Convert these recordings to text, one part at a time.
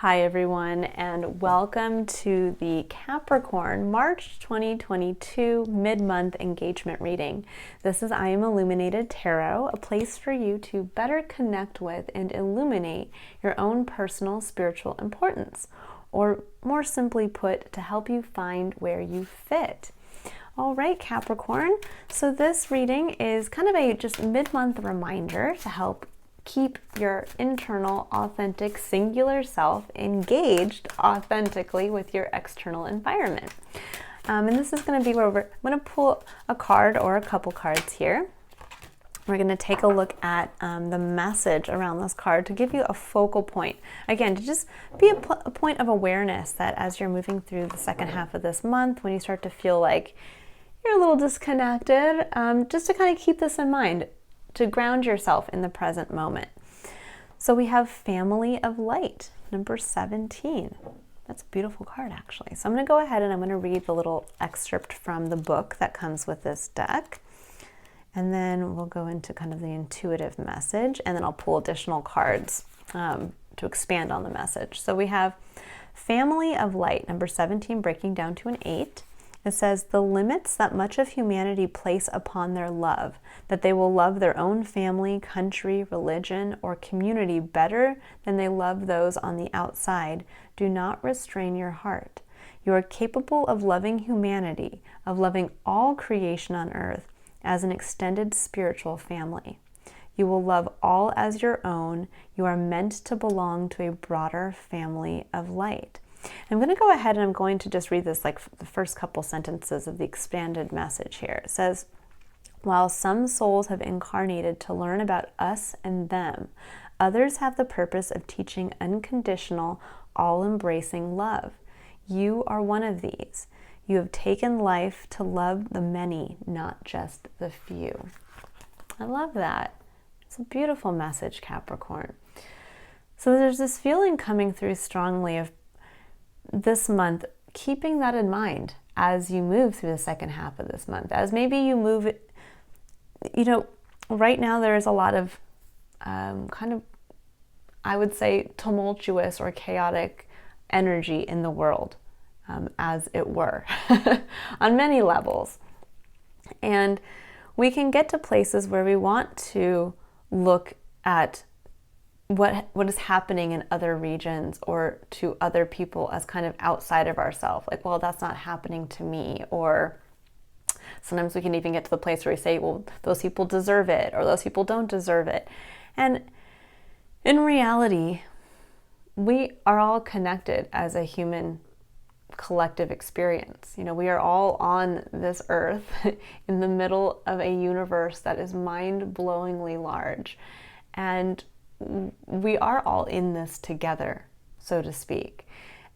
Hi everyone, and welcome to the Capricorn March 2022 mid-month engagement reading. This is I Am Illuminated Tarot, a place for you to better connect with and illuminate your own personal spiritual importance, or more simply put, to help you find where you fit. All right, Capricorn, so this reading is kind of a just mid-month reminder to help keep your internal, authentic, singular self engaged authentically with your external environment. And this is going to be where I'm going to pull a card or a couple cards here. We're going to take a look at the message around this card to give you a focal point. Again, to just be a point of awareness that as you're moving through the second half of this month, when you start to feel like you're a little disconnected, just to kind of keep this in mind, to ground yourself in the present moment. So we have Family of Light, number 17. That's a beautiful card, actually. So I'm going to go ahead and I'm going to read the little excerpt from the book that comes with this deck. And then we'll go into kind of the intuitive message, and then I'll pull additional cards to expand on the message. So we have Family of Light, number 17, breaking down to an 8. It says, the limits that much of humanity place upon their love, that they will love their own family, country, religion, or community better than they love those on the outside, do not restrain your heart. You are capable of loving humanity, of loving all creation on earth as an extended spiritual family. You will love all as your own. You are meant to belong to a broader family of light. I'm going to go ahead and I'm going to just read this like the first couple sentences of the expanded message here. It says, while some souls have incarnated to learn about us and them, others have the purpose of teaching unconditional, all-embracing love. You are one of these. You have taken life to love the many, not just the few. I love that. It's a beautiful message, Capricorn. So there's this feeling coming through strongly of this month, keeping that in mind as you move through the second half of this month, as maybe you move, right now there's a lot of kind of, I would say, tumultuous or chaotic energy in the world, as it were, on many levels. And we can get to places where we want to look at what is happening in other regions or to other people as kind of outside of ourselves. Like, well, that's not happening to me. Or sometimes we can even get to the place where we say, well, those people deserve it or those people don't deserve it. And in reality, we are all connected as a human collective experience. We are all on this earth in the middle of a universe that is mind-blowingly large. And we are all in this together, so to speak.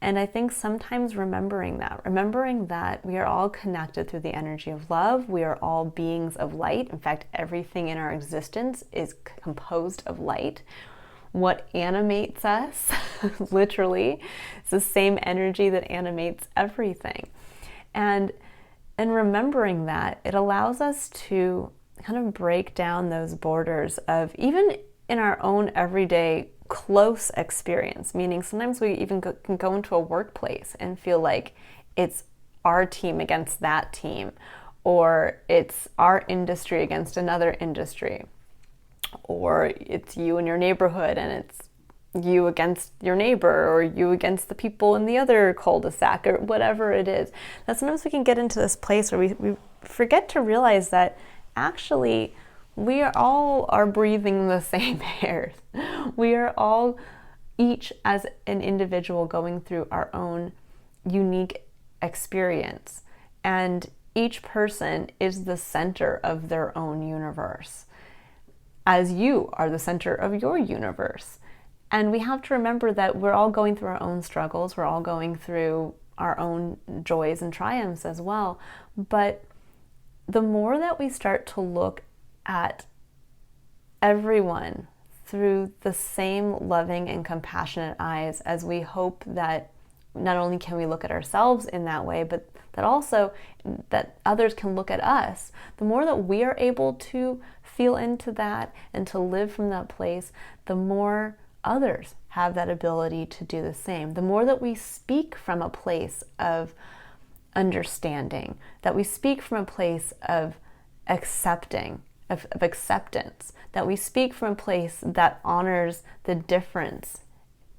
And I think sometimes remembering that we are all connected through the energy of love. We are all beings of light. In fact, everything in our existence is composed of light. What animates us, literally, is the same energy that animates everything. And remembering that, it allows us to kind of break down those borders of even in our own everyday close experience, meaning sometimes we even can go into a workplace and feel like it's our team against that team, or it's our industry against another industry, or it's you and your neighborhood and it's you against your neighbor, or you against the people in the other cul-de-sac, or whatever it is. That sometimes we can get into this place where we forget to realize that actually we all are breathing the same air. We are all, each as an individual, going through our own unique experience. And each person is the center of their own universe, as you are the center of your universe. And we have to remember that we're all going through our own struggles. We're all going through our own joys and triumphs as well. But the more that we start to look at everyone through the same loving and compassionate eyes, as we hope that not only can we look at ourselves in that way, but that also that others can look at us, the more that we are able to feel into that and to live from that place, the more others have that ability to do the same. The more that we speak from a place of understanding, that we speak from a place of accepting, of acceptance, that we speak from a place that honors the difference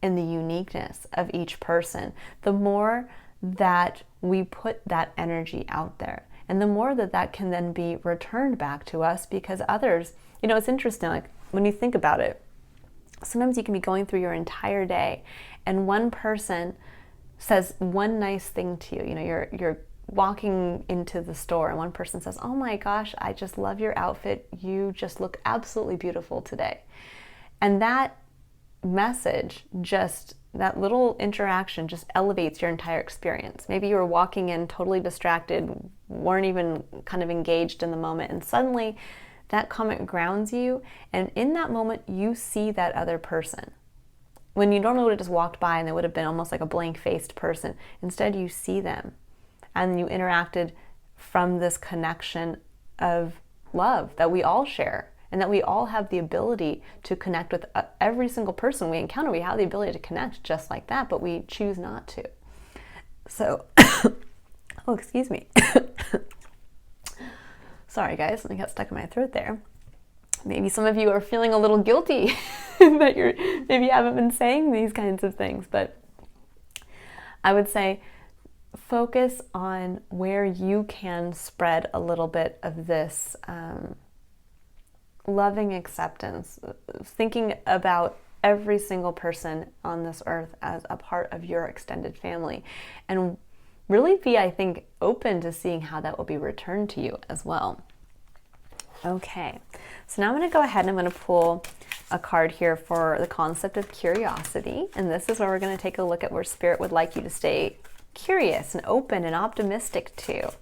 in the uniqueness of each person, the more that we put that energy out there. And the more that that can then be returned back to us, because others, it's interesting, like when you think about it, sometimes you can be going through your entire day and one person says one nice thing to you. You're walking into the store and one person says, "Oh my gosh, I just love your outfit. You just look absolutely beautiful today." And that message, just that little interaction, just elevates your entire experience. Maybe you were walking in totally distracted, weren't even kind of engaged in the moment, and suddenly that comment grounds you, and in that moment you see that other person. When you normally would have just walked by and they would have been almost like a blank-faced person, instead you see them and you interacted from this connection of love that we all share, and that we all have the ability to connect with every single person we encounter. We have the ability to connect just like that, but we choose not to. So, oh, excuse me. Sorry guys, something got stuck in my throat there. Maybe some of you are feeling a little guilty that maybe you haven't been saying these kinds of things, but I would say focus on where you can spread a little bit of this loving acceptance, thinking about every single person on this earth as a part of your extended family, and really be, I think, open to seeing how that will be returned to you as well. Okay, so now I'm going to go ahead and I'm going to pull a card here for the concept of curiosity, and this is where we're going to take a look at where Spirit would like you to stay curious and open and optimistic to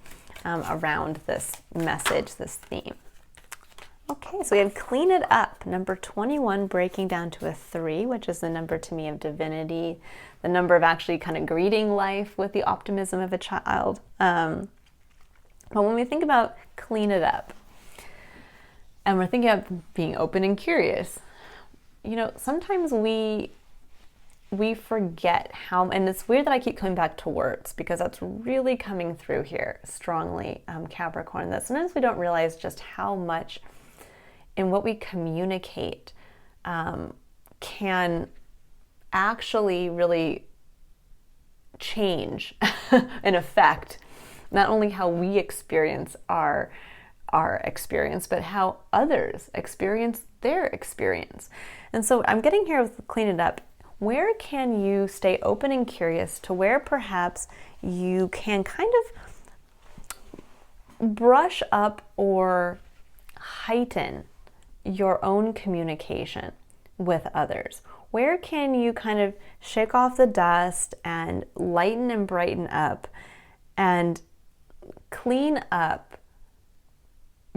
around this message, this theme. Okay, so we have Clean It Up, number 21, breaking down to a 3, which is the number to me of divinity, the number of actually kind of greeting life with the optimism of a child. But when we think about clean it up, and we're thinking of being open and curious, sometimes we forget how, and it's weird that I keep coming back to words, because that's really coming through here strongly, Capricorn, that sometimes we don't realize just how much in what we communicate can actually really change and affect not only how we experience our experience, but how others experience their experience. And so I'm getting here with Clean It Up. Where can you stay open and curious to where perhaps you can kind of brush up or heighten your own communication with others? Where can you kind of shake off the dust and lighten and brighten up and clean up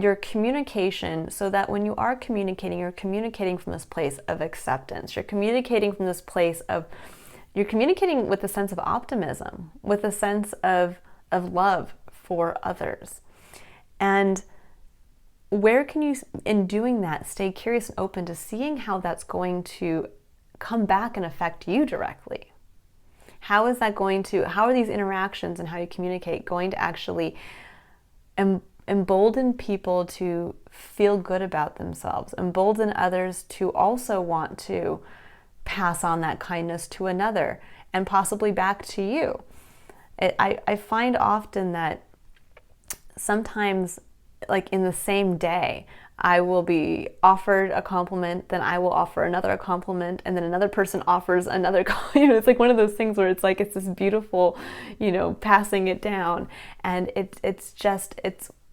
your communication, so that when you are communicating, you're communicating from this place of acceptance. You're communicating from this place of, you're communicating with a sense of optimism, with a sense of love for others. And where can you, in doing that, stay curious and open to seeing how that's going to come back and affect you directly? How is that going to, how are these interactions and how you communicate going to actually embolden people to feel good about themselves, embolden others to also want to pass on that kindness to another and possibly back to you? I find often that sometimes, like in the same day, I will be offered a compliment, then I will offer another compliment, and then another person offers another compliment. It's like one of those things where it's like, it's this beautiful, passing it down. And it's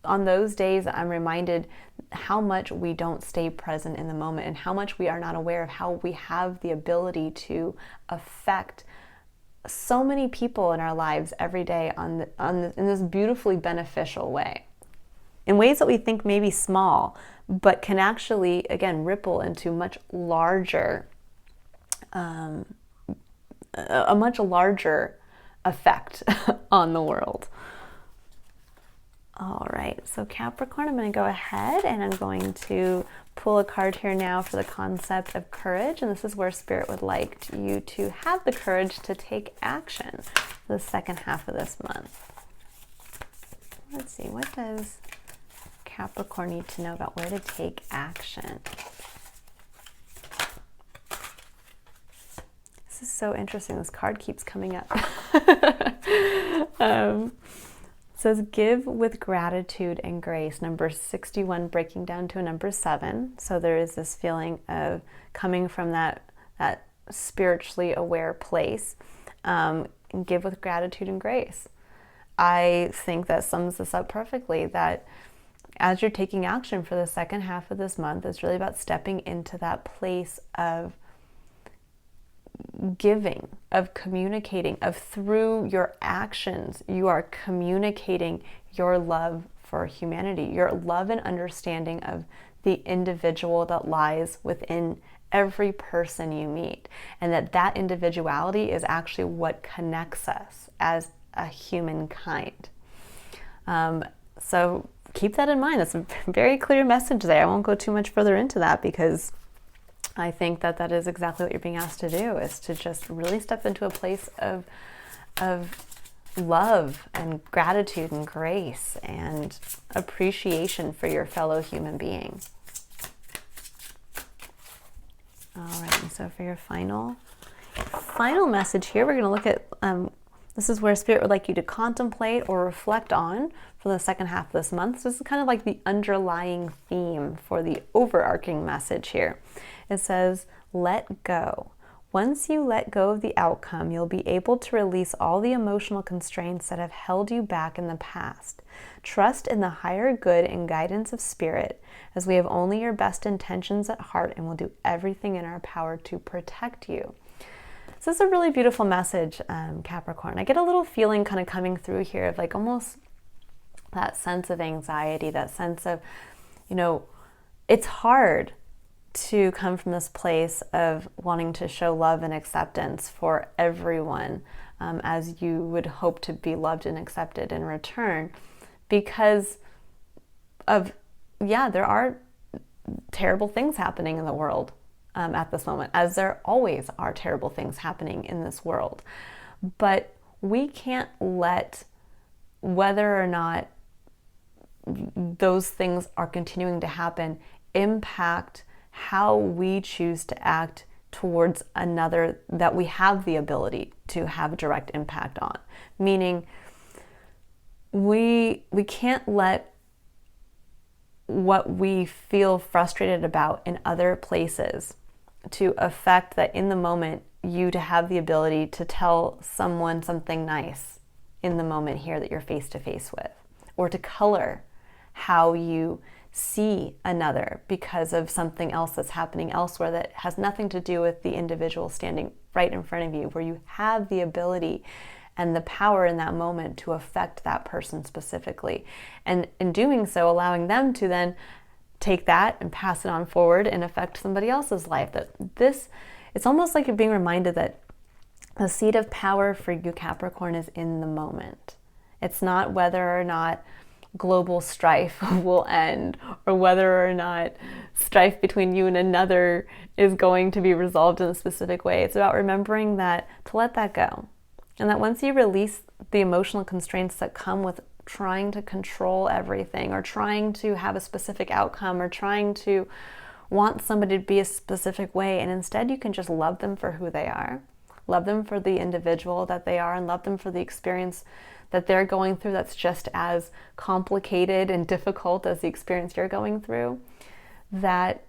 on those days I'm reminded how much we don't stay present in the moment, and how much we are not aware of how we have the ability to affect so many people in our lives every day in this beautifully beneficial way, in ways that we think may be small, but can actually, again, ripple into much larger, a much larger effect on the world. All right, so Capricorn, I'm going to go ahead and I'm going to pull a card here now for the concept of courage. And this is where Spirit would like you to have the courage to take action for the second half of this month. Let's see, what does Capricorn need to know about where to take action? This is so interesting. This card keeps coming up. It says, give with gratitude and grace. Number 61 breaking down to a number 7. So there is this feeling of coming from that spiritually aware place. And give with gratitude and grace. I think that sums this up perfectly, that as you're taking action for the second half of this month, it's really about stepping into that place of giving, of communicating, of through your actions, you are communicating your love for humanity, your love and understanding of the individual that lies within every person you meet, and that individuality is actually what connects us as a humankind. So keep that in mind. That's a very clear message there. I won't go too much further into that, because I think that is exactly what you're being asked to do, is to just really step into a place of love and gratitude and grace and appreciation for your fellow human being. All right, and so for your final message here, we're going to look at, this is where Spirit would like you to contemplate or reflect on for the second half of this month. So this is kind of like the underlying theme for the overarching message here. It says, let go. Once you let go of the outcome, you'll be able to release all the emotional constraints that have held you back in the past. Trust in the higher good and guidance of Spirit, as we have only your best intentions at heart and will do everything in our power to protect you. So this is a really beautiful message, Capricorn. I get a little feeling kind of coming through here of like almost that sense of anxiety, that sense of, it's hard to come from this place of wanting to show love and acceptance for everyone, as you would hope to be loved and accepted in return, because of, there are terrible things happening in the world at this moment, as there always are terrible things happening in this world. But we can't let whether or not those things are continuing to happen impact how we choose to act towards another that we have the ability to have direct impact on. Meaning, we can't let what we feel frustrated about in other places to affect that in the moment you to have the ability to tell someone something nice in the moment here that you're face to face with, or to color how you see another because of something else that's happening elsewhere that has nothing to do with the individual standing right in front of you, where you have the ability and the power in that moment to affect that person specifically. And in doing so, allowing them to then take that and pass it on forward and affect somebody else's life. It's almost like you're being reminded that the seat of power for you, Capricorn, is in the moment. It's not whether or not global strife will end, or whether or not strife between you and another is going to be resolved in a specific way. It's about remembering that, to let that go. And that once you release the emotional constraints that come with trying to control everything, or trying to have a specific outcome, or trying to want somebody to be a specific way, and instead you can just love them for who they are, love them for the individual that they are, and love them for the experience that they're going through that's just as complicated and difficult as the experience you're going through, that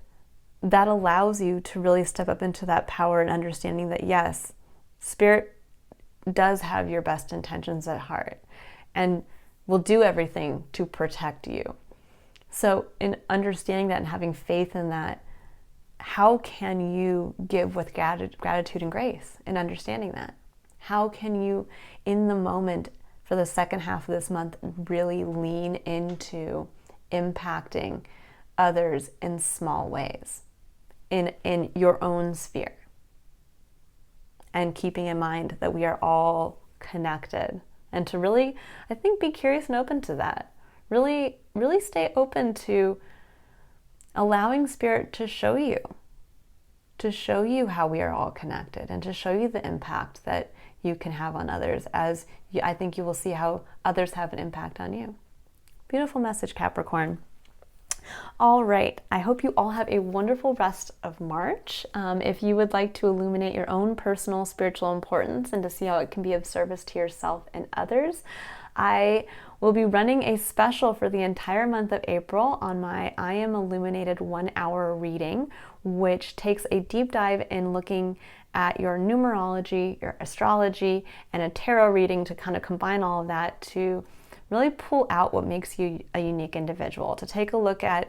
allows you to really step up into that power and understanding that, yes, Spirit does have your best intentions at heart and will do everything to protect you. So in understanding that and having faith in that, how can you give with gratitude and grace in understanding that? How can you, in the moment, for the second half of this month, really lean into impacting others in small ways, in your own sphere, and keeping in mind that we are all connected, and to really, I think, be curious and open to that. really, really stay open to allowing Spirit to show you how we are all connected, and to show you the impact that you can have on others, as I think you will see how others have an impact on you. Beautiful message, Capricorn. All right, I hope you all have a wonderful rest of March. If you would like to illuminate your own personal spiritual importance and to see how it can be of service to yourself and others, I will be running a special for the entire month of April on my I Am Illuminated 1-hour reading, which takes a deep dive in looking at your numerology, your astrology, and a tarot reading to kind of combine all of that to really pull out what makes you a unique individual, to take a look at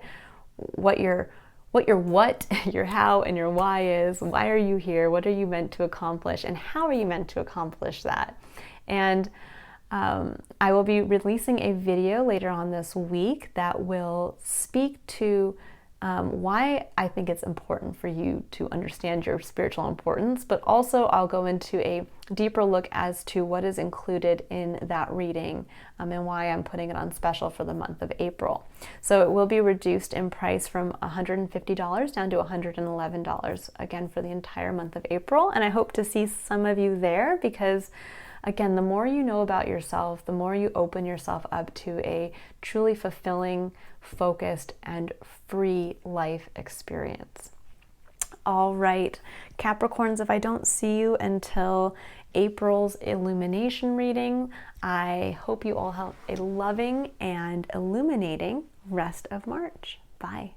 what your your how, and your why is. Why are you here? What are you meant to accomplish? And how are you meant to accomplish that? And I will be releasing a video later on this week that will speak to why I think it's important for you to understand your spiritual importance, but also I'll go into a deeper look as to what is included in that reading, and why I'm putting it on special for the month of April. So it will be reduced in price from $150 down to $111, again, for the entire month of April. And I hope to see some of you there, because again, the more you know about yourself, the more you open yourself up to a truly fulfilling, focused, and free life experience. All right, Capricorns, if I don't see you until April's illumination reading, I hope you all have a loving and illuminating rest of March. Bye.